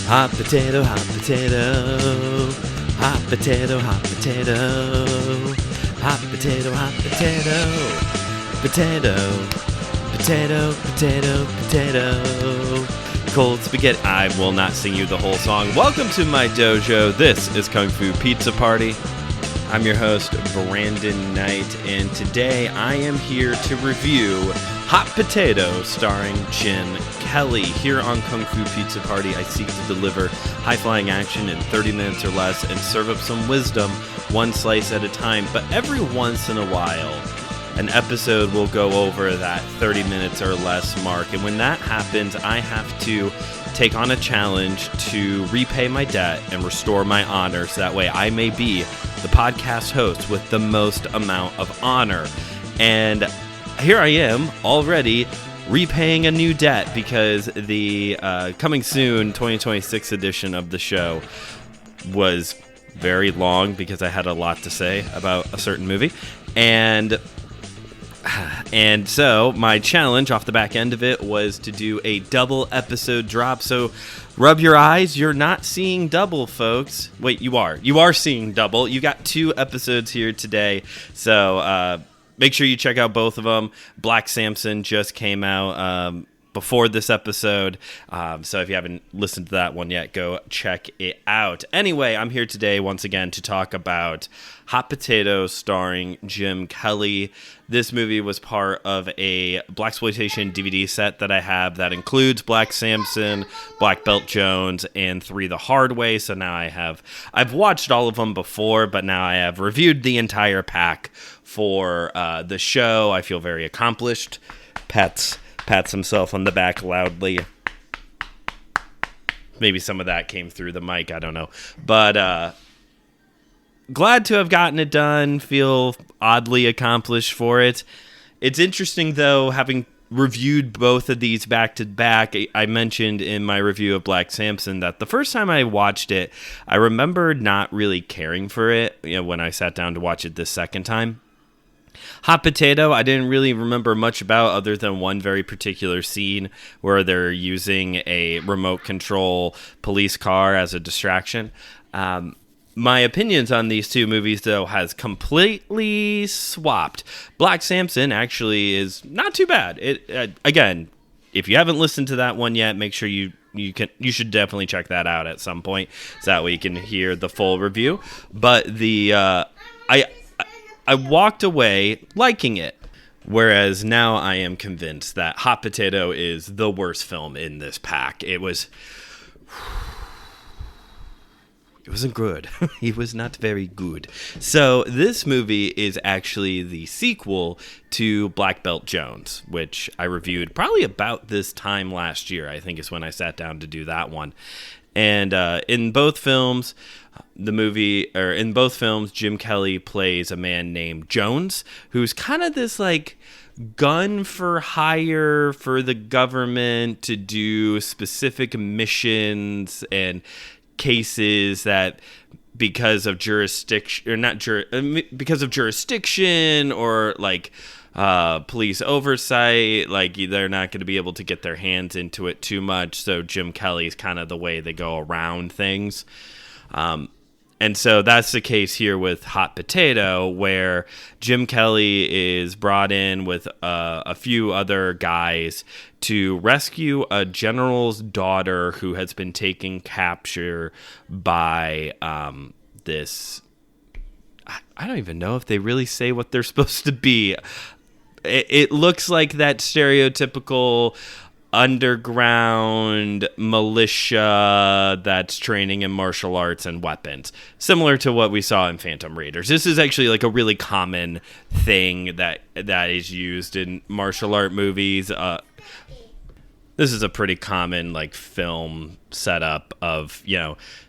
Hot potato, hot potato. Hot potato, hot potato. Hot potato, hot potato. Potato. Potato, potato, potato. Cold spaghetti. I will not sing you the whole song. Welcome to my dojo. This is Kung Fu Pizza Party. I'm your host, Brandon Knight, and today I am here to review Hot Potato starring Jim Kelly. Here on Kung Fu Pizza Party, I seek to deliver high-flying action in 30 minutes or less and serve up some wisdom one slice at a time. But every once in a while, an episode will go over that 30 minutes or less mark. And when that happens, I have to take on a challenge to repay my debt and restore my honor so that way I may be the podcast host with the most amount of honor. And here I am already repaying a new debt because the coming soon 2026 edition of the show was very long because I had a lot to say about a certain movie. And so my challenge off the back end of it was to do a double episode drop. So rub your eyes. You're not seeing double, folks. Wait, you are. You are seeing double. You got 2 episodes here today. So make sure you check out both of them. Black Samson just came out before this episode. So if you haven't listened to that one yet, go check it out. Anyway, I'm here today once again to talk about Hot Potato starring Jim Kelly. This movie was part of a Blackploitation DVD set that I have that includes Black Samson, Black Belt Jones, and 3 the Hard Way. So now I've watched all of them before, but now I have reviewed the entire pack for the show. I feel very accomplished. Pats himself on the back loudly. Maybe some of that came through the mic, I don't know. But glad to have gotten it done. Feel oddly accomplished for it. It's interesting, though, having reviewed both of these back to back. I mentioned in my review of Black Samson that the first time I watched it, I remember not really caring for it, when I sat down to watch it this second time. Hot Potato, I didn't really remember much about other than one very particular scene where they're using a remote control police car as a distraction. My opinions on these 2 movies, though, has completely swapped. Black Samson actually is not too bad. Again, if you haven't listened to that one yet, make sure you should definitely check that out at some point, so that way you can hear the full review. But I walked away liking it, whereas now I am convinced that Hot Potato is the worst film in this pack. It wasn't good. It was not very good. So this movie is actually the sequel to Black Belt Jones, which I reviewed probably about this time last year, I think is when I sat down to do that one. And in both films, Jim Kelly plays a man named Jones, who's kind of this like gun for hire for the government to do specific missions and cases that because of jurisdiction or like police oversight, like they're not going to be able to get their hands into it too much. So Jim Kelly's kind of the way they go around things. And so that's the case here with Hot Potato, where Jim Kelly is brought in with a few other guys to rescue a general's daughter who has been taken capture by this. I don't even know if they really say what they're supposed to be. It looks like that stereotypical underground militia that's training in martial arts and weapons, similar to what we saw in Phantom Raiders. This is actually like a really common thing that is used in martial art movies. This is a pretty common like film setup of,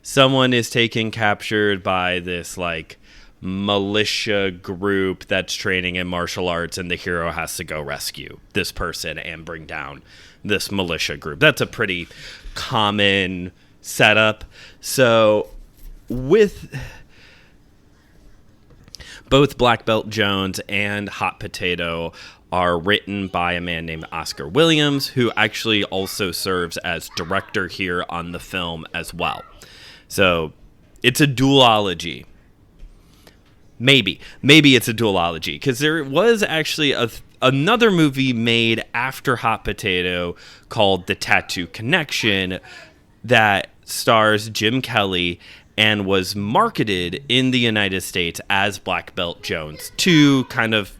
someone is taken captured by this like militia group that's training in martial arts, and the hero has to go rescue this person and bring down this militia group. That's a pretty common setup. So with Both Black Belt Jones and Hot Potato are written by a man named Oscar Williams, who actually also serves as director here on the film as well. So it's a duology. Maybe it's a duology, because there was actually another movie made after Hot Potato called The Tattoo Connection that stars Jim Kelly and was marketed in the United States as Black Belt Jones to kind of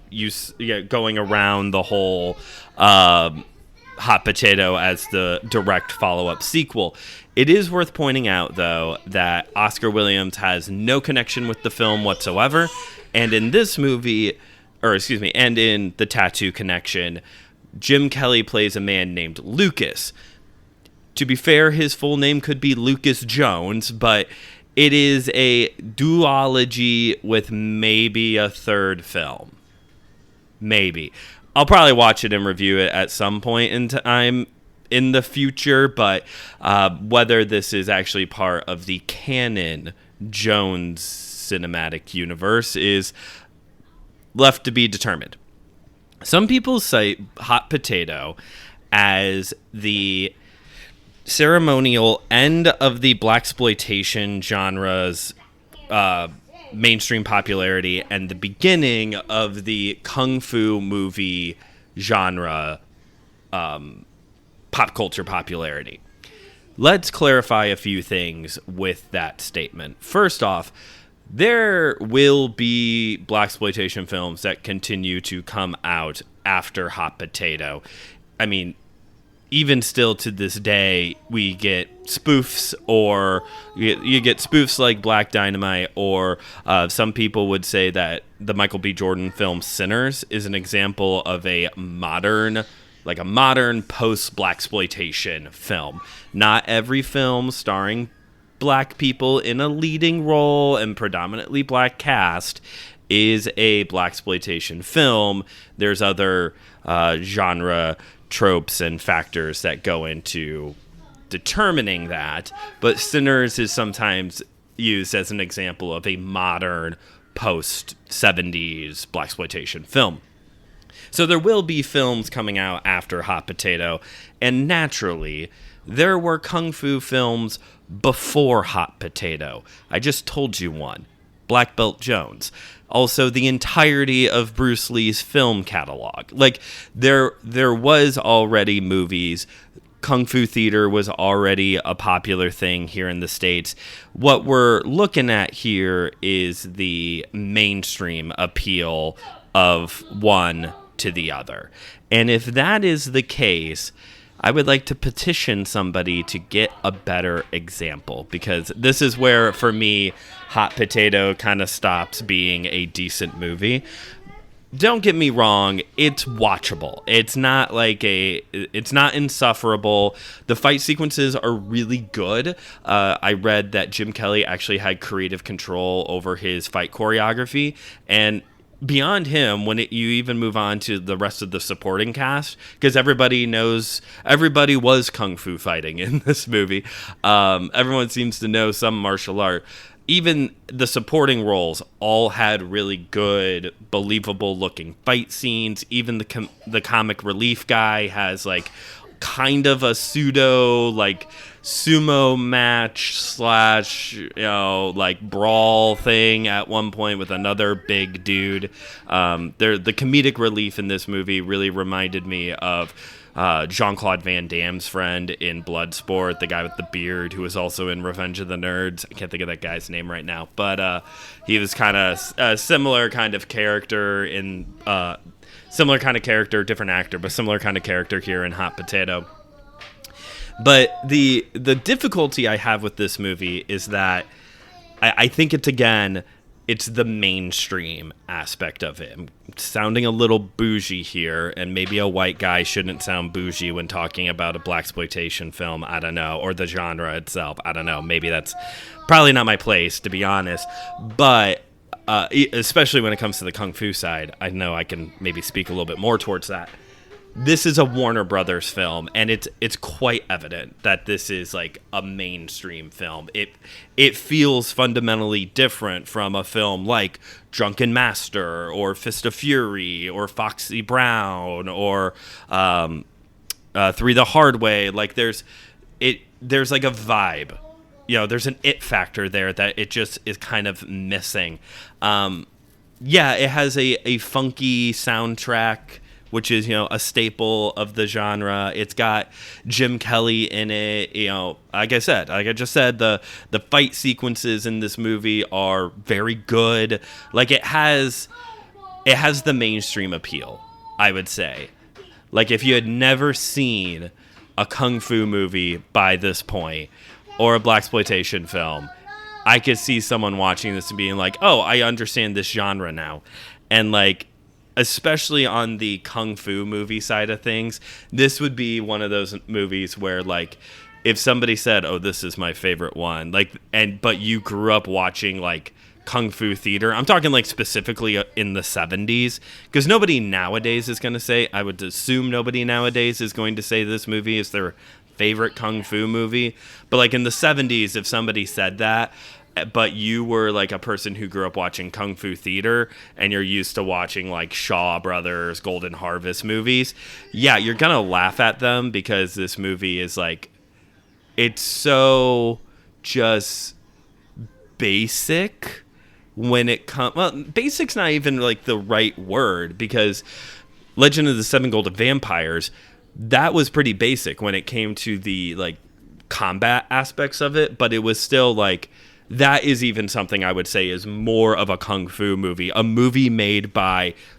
going around the whole Hot Potato as the direct follow-up sequel. It is worth pointing out, though, that Oscar Williams has no connection with the film whatsoever, and in this movie, and in The Tattoo Connection, Jim Kelly plays a man named Lucas. To be fair, his full name could be Lucas Jones, but it is a duology with maybe a third film. Maybe. I'll probably watch it and review it at some point in time in the future, but whether this is actually part of the canon Jones cinematic universe is left to be determined. Some people cite Hot Potato as the ceremonial end of the blaxploitation genre's mainstream popularity and the beginning of the kung fu movie genre pop culture popularity. Let's clarify a few things with that statement. First off, there will be blaxploitation films that continue to come out after Hot Potato. I mean, even still to this day, we get spoofs, or you get spoofs like Black Dynamite, or some people would say that the Michael B. Jordan film Sinners is an example of a modern post-blaxploitation film. Not every film starring black people in a leading role and predominantly black cast is a blaxploitation film. There's other genre tropes and factors that go into determining that, but Sinners is sometimes used as an example of a modern post-70s blaxploitation film. So there will be films coming out after Hot Potato, and naturally, there were kung fu films before Hot Potato. I just told you one, Black Belt Jones. Also, the entirety of Bruce Lee's film catalog. Like, there was already movies. Kung Fu theater was already a popular thing here in the States. What we're looking at here is the mainstream appeal of one to the other. And if that is the case, I would like to petition somebody to get a better example, because this is where, for me, Hot Potato kind of stops being a decent movie. Don't get me wrong, it's watchable. It's not insufferable. The fight sequences are really good. I read that Jim Kelly actually had creative control over his fight choreography, and beyond him, you even move on to the rest of the supporting cast, because everybody was kung fu fighting in this movie. Everyone seems to know some martial art. Even the supporting roles all had really good, believable-looking fight scenes. Even the comic relief guy has kind of a pseudo sumo match / brawl thing at one point with another big dude. The comedic relief in this movie really reminded me of Jean-Claude Van Damme's friend in Bloodsport, the guy with the beard who was also in Revenge of the Nerds. I can't think of that guy's name right now, but he was kind of a similar kind of character different actor, but similar kind of character here in Hot Potato. But the difficulty I have with this movie is that I think it's the mainstream aspect of it. I'm sounding a little bougie here, and maybe a white guy shouldn't sound bougie when talking about a blaxploitation film, I don't know, or the genre itself, I don't know. Maybe that's probably not my place, to be honest. But especially when it comes to the kung fu side, I know I can maybe speak a little bit more towards that. this is a Warner Brothers film, and it's quite evident that this is like a mainstream film. It feels fundamentally different from a film like Drunken Master or Fist of Fury or Foxy Brown or Three the Hard Way. Like there's like a vibe, there's an it factor there that it just is kind of missing. Yeah, it has a funky soundtrack, which is, a staple of the genre. It's got Jim Kelly in it. Like I just said, the fight sequences in this movie are very good. Like it has the mainstream appeal, I would say. Like if you had never seen a kung fu movie by this point or a blaxploitation film, I could see someone watching this and being like, "Oh, I understand this genre now." And like, especially on the kung fu movie side of things, this would be one of those movies where, like, if somebody said, "Oh, this is my favorite one," but you grew up watching like kung fu theater, I'm talking like specifically in the 70s, because nobody nowadays is going to say, I would assume nobody nowadays is going to say this movie is their favorite kung fu movie. But like in the 70s, if somebody said that, but you were like a person who grew up watching kung fu theater and you're used to watching like Shaw Brothers, Golden Harvest movies, yeah, you're gonna laugh at them because this movie is like, it's so just basic when it comes. Well, basic's not even like the right word, because Legend of the Seven Golden Vampires, that was pretty basic when it came to the like combat aspects of it, but it was still like, that is even something I would say is more of a kung fu movie. A movie made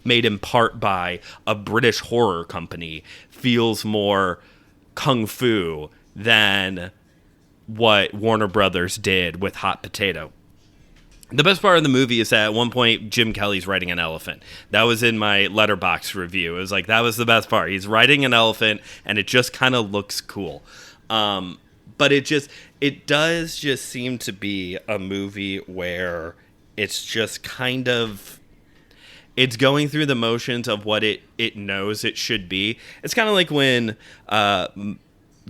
in part by a British horror company feels more kung fu than what Warner Brothers did with Hot Potato. The best part of the movie is that at one point Jim Kelly's riding an elephant. That was in my Letterboxd review. It was like, that was the best part. He's riding an elephant and it just kind of looks cool. But it does just seem to be a movie where it's just kind of, it's going through the motions of what it knows it should be. It's kind of like when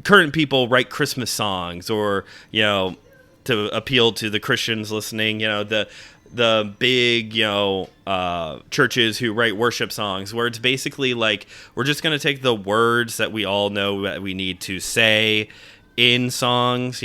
current people write Christmas songs, or, to appeal to the Christians listening, the big, churches who write worship songs, where it's basically like, we're just going to take the words that we all know that we need to say in songs,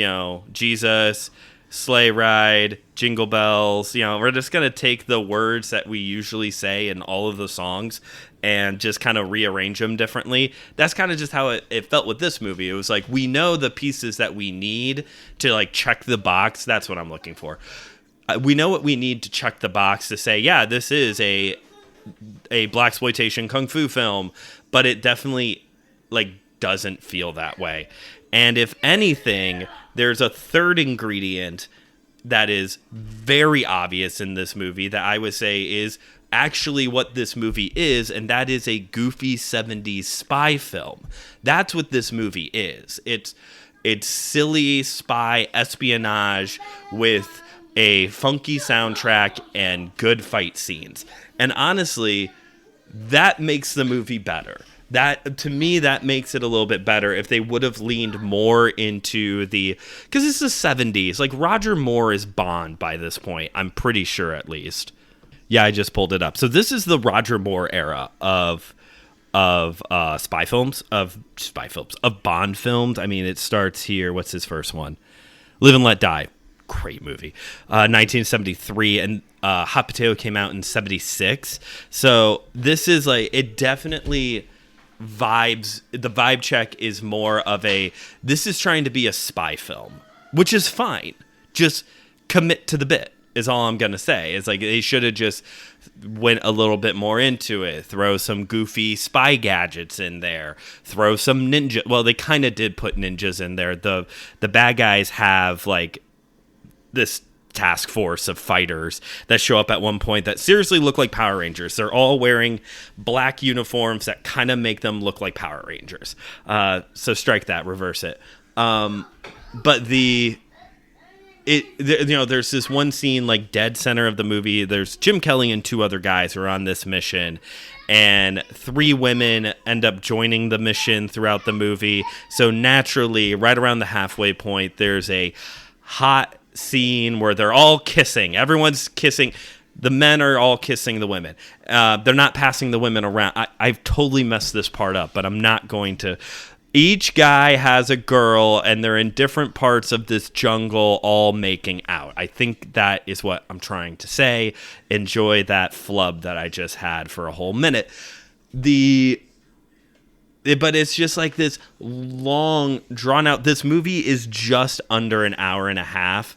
Jesus, sleigh ride, jingle bells, we're just going to take the words that we usually say in all of the songs and just kind of rearrange them differently. That's kind of just how it felt with this movie. It was like, we know the pieces that we need to like check the box. That's what I'm looking for. We know what we need to check the box to say, yeah, this is a blaxploitation kung fu film, but it definitely like doesn't feel that way. And if anything, there's a third ingredient that is very obvious in this movie that I would say is actually what this movie is, and that is a goofy 70s spy film. That's what this movie is. It's silly spy espionage with a funky soundtrack and good fight scenes. And honestly, that makes the movie better. That, to me, that makes it a little bit better if they would have leaned more into because it's the 70s. Like, Roger Moore is Bond by this point, I'm pretty sure, at least. Yeah, I just pulled it up. So this is the Roger Moore era of spy films, of Bond films. I mean, it starts here. What's his first one? Live and Let Die. Great movie. 1973, and Hot Potato came out in 76. So this is like, it definitely vibes. The vibe check is more of this is trying to be a spy film, which is fine. Just commit to the bit is all I'm gonna say. It's like, they should have just went a little bit more into it. Throw some goofy spy gadgets in there. Throw some ninja. Well, they kind of did put ninjas in there. The bad guys have like this task force of fighters that show up at one point that seriously look like Power Rangers. They're all wearing black uniforms that kind of make them look like Power Rangers. So strike that, reverse it. But there's this one scene like dead center of the movie. There's Jim Kelly and 2 other guys who are on this mission, and 3 women end up joining the mission throughout the movie. So naturally, right around the halfway point, there's a hot scene where they're all kissing. Everyone's kissing. The men are all kissing the women. They're not passing the women around. I've totally messed this part up, but I'm not going to. Each guy has a girl, and they're in different parts of this jungle all making out. I think that is what I'm trying to say. Enjoy that flub that I just had for a whole minute. But it's just like this long, drawn out. This movie is just under an hour and a half.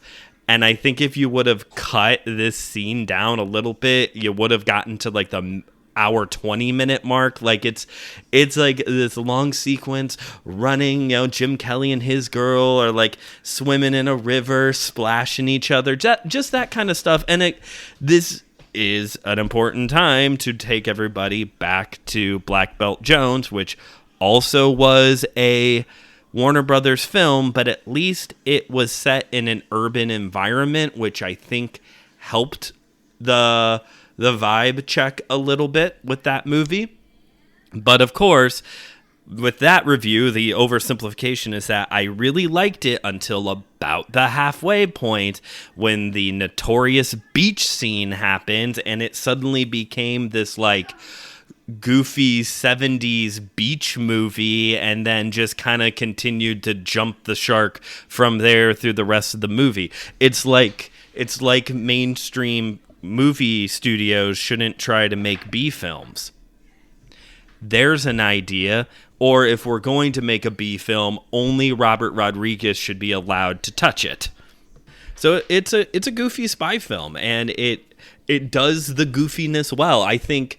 And I think if you would have cut this scene down a little bit, you would have gotten to like the hour 20-minute mark. Like it's like this long sequence running, Jim Kelly and his girl are like swimming in a river, splashing each other, just that kind of stuff. And this is an important time to take everybody back to Black Belt Jones, which also was a Warner Brothers film, but at least it was set in an urban environment, which I think helped the vibe check a little bit with that movie. But of course, with that review, the oversimplification is that I really liked it until about the halfway point when the notorious beach scene happened and it suddenly became this like goofy 70s beach movie, and then just kind of continued to jump the shark from there through the rest of the movie. It's like mainstream movie studios shouldn't try to make B films. There's an idea. Or if we're going to make a B film, only Robert Rodriguez should be allowed to touch it. So it's a goofy spy film, and it does the goofiness well. I think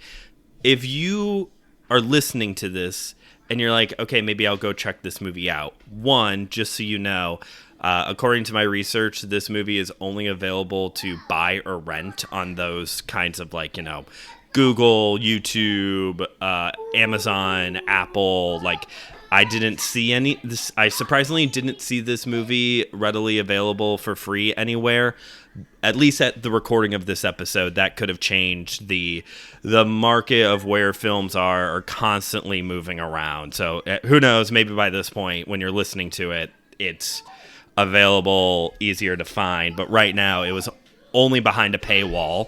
if you are listening to this and you're like, okay, maybe I'll go check this movie out. One, just so you know, according to my research, this movie is only available to buy or rent on those kinds of like, Google, YouTube, Amazon, Apple. Like, I didn't see I surprisingly didn't see this movie readily available for free anywhere. At least at the recording of this episode, that could have changed. The market of where films are constantly moving around. So who knows, maybe by this point, when you're listening to it, it's available, easier to find. But right now, it was only behind a paywall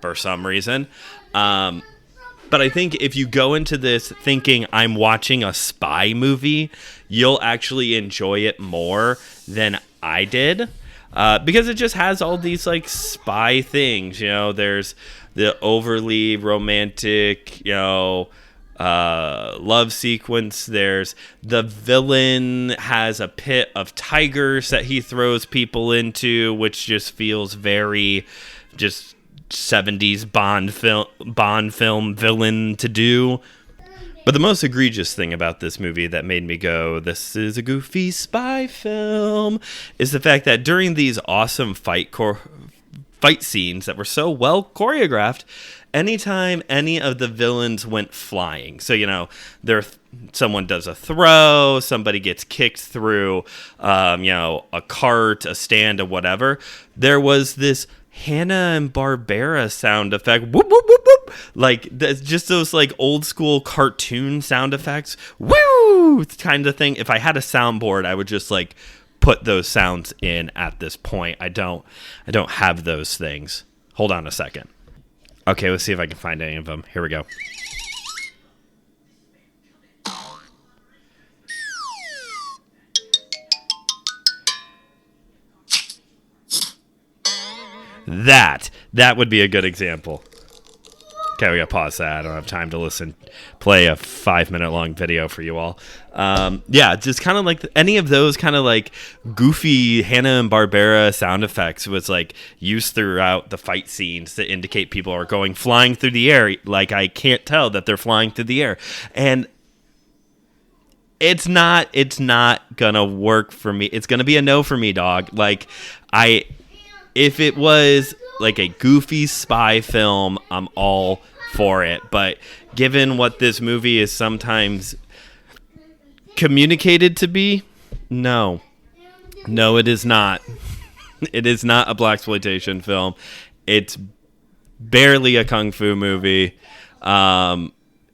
for some reason. But I think if you go into this thinking I'm watching a spy movie, you'll actually enjoy it more than I did. Because it just has all these like spy things, there's the overly romantic, love sequence. There's the villain has a pit of tigers that he throws people into, which just feels very just 70s Bond film villain to do. But the most egregious thing about this movie that made me go, this is a goofy spy film, is the fact that during these awesome fight scenes that were so well choreographed, anytime any of the villains went flying, so, someone does a throw, somebody gets kicked through, a cart, a stand, or whatever, there was this Hanna-Barbera sound effect, whoop, whoop, whoop, whoop. Like that's just those like old school cartoon sound effects, woo, kind of thing. If I had a soundboard, I would just like put those sounds in at this point. I don't have those things. Hold on a second. Okay, let's see if I can find any of them. Here we go. That would be a good example. Okay, we gotta pause that. I don't have time to play a 5-minute long video for you all. Just kind of like any of those kind of like goofy Hanna-Barbera sound effects was like used throughout the fight scenes to indicate people are going flying through the air. Like I can't tell that they're flying through the air, and it's not gonna work for me. It's gonna be a no for me, dog. If it was like a goofy spy film, I'm all for it. But given what this movie is sometimes communicated to be, no, it is not. It is not a Blaxploitation film. It's barely a kung fu movie.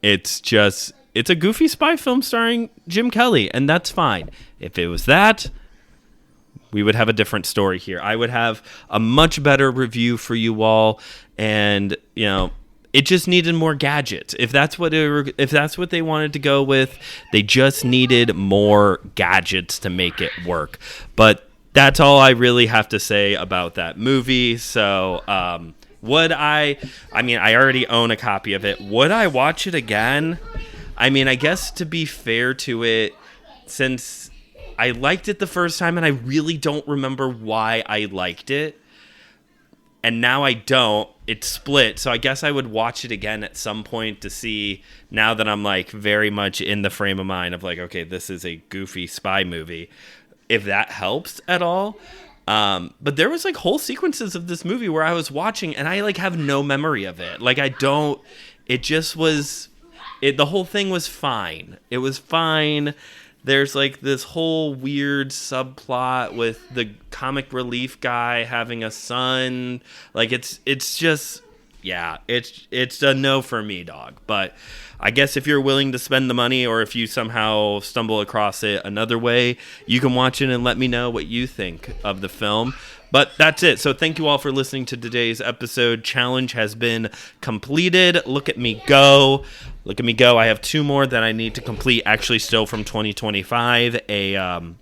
It's a goofy spy film starring Jim Kelly, and that's fine. If it was that, we would have a different story here. I would have a much better review for you all, and it just needed more gadgets. If that's what they wanted to go with, they just needed more gadgets to make it work. But that's all I really have to say about that movie. So, I already own a copy of it. Would I watch it again? I mean, I guess to be fair to it, since I liked it the first time and I really don't remember why I liked it, and now I don't, it's split. So I guess I would watch it again at some point to see, now that I'm like very much in the frame of mind of like, okay, this is a goofy spy movie, if that helps at all. But there was like whole sequences of this movie where I was watching and I like have no memory of it. Like the whole thing was fine. It was fine. There's like this whole weird subplot with the comic relief guy having a son. Like it's just, yeah, it's a no for me, dog. But I guess if you're willing to spend the money, or if you somehow stumble across it another way, you can watch it and let me know what you think of the film. But that's it. So thank you all for listening to today's episode. Challenge has been completed. Look at me go. Look at me go. I have 2 more that I need to complete, actually still from 2025. I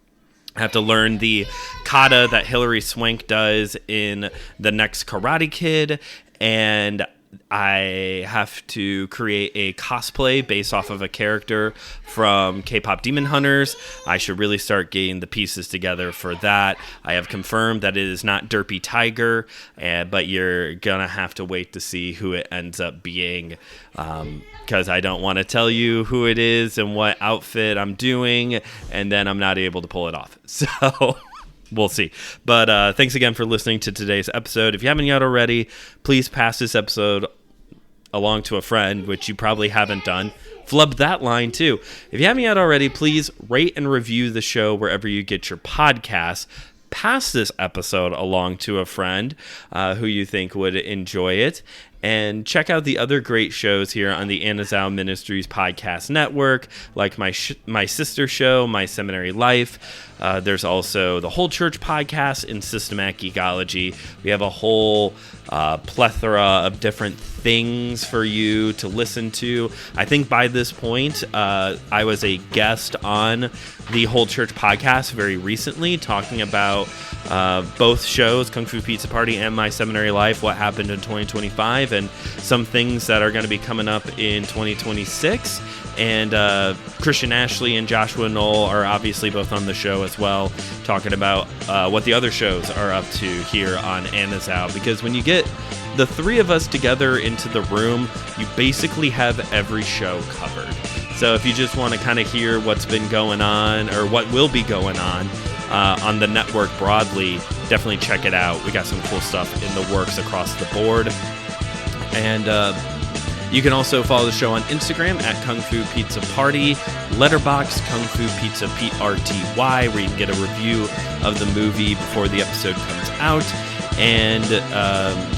have to learn the kata that Hilary Swank does in the next Karate Kid, and I have to create a cosplay based off of a character from K-pop Demon Hunters. I should really start getting the pieces together for that. I have confirmed that it is not Derpy Tiger, but you're gonna have to wait to see who it ends up being, because I don't want to tell you who it is and what outfit I'm doing, and then I'm not able to pull it off. So we'll see. But thanks again for listening to today's episode. If you haven't yet already, please pass this episode along to a friend, which you probably haven't done. Flub that line too. If you haven't yet already, please rate and review the show wherever you get your podcasts. Pass this episode along to a friend who you think would enjoy it. And check out the other great shows here on the Anna Zhao Ministries podcast network, like my sister show, My Seminary Life. There's also the Whole Church podcast and Systematic Geekology. We have a whole plethora of different things for you to listen to. I think by this point, I was a guest on the Whole Church podcast very recently, talking about both shows, Kung Fu Pizza Party and My Seminary Life, what happened in 2025, and some things that are going to be coming up in 2026. And Christian Ashley and Joshua Knoll are obviously both on the show as well, talking about what the other shows are up to here on Anna Zhao. Because when you get the 3 of us together into the room, you basically have every show covered. So if you just want to kind of hear what's been going on, or what will be going on the network broadly, definitely check it out. We got some cool stuff in the works across the board. And you can also follow the show on Instagram at KungFuPizzaPrty, Letterboxd KungFuPizzaPrty, where you can get a review of the movie before the episode comes out. And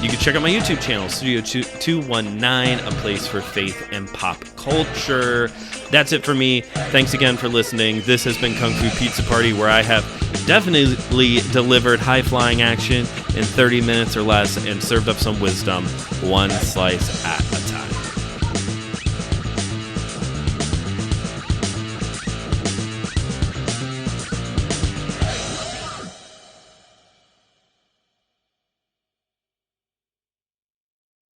you can check out my YouTube channel, Studio 219, a place for faith and pop culture. That's it for me. Thanks again for listening. This has been Kung Fu Pizza Party, where I have definitely delivered high-flying action in 30 minutes or less and served up some wisdom, one slice at a time.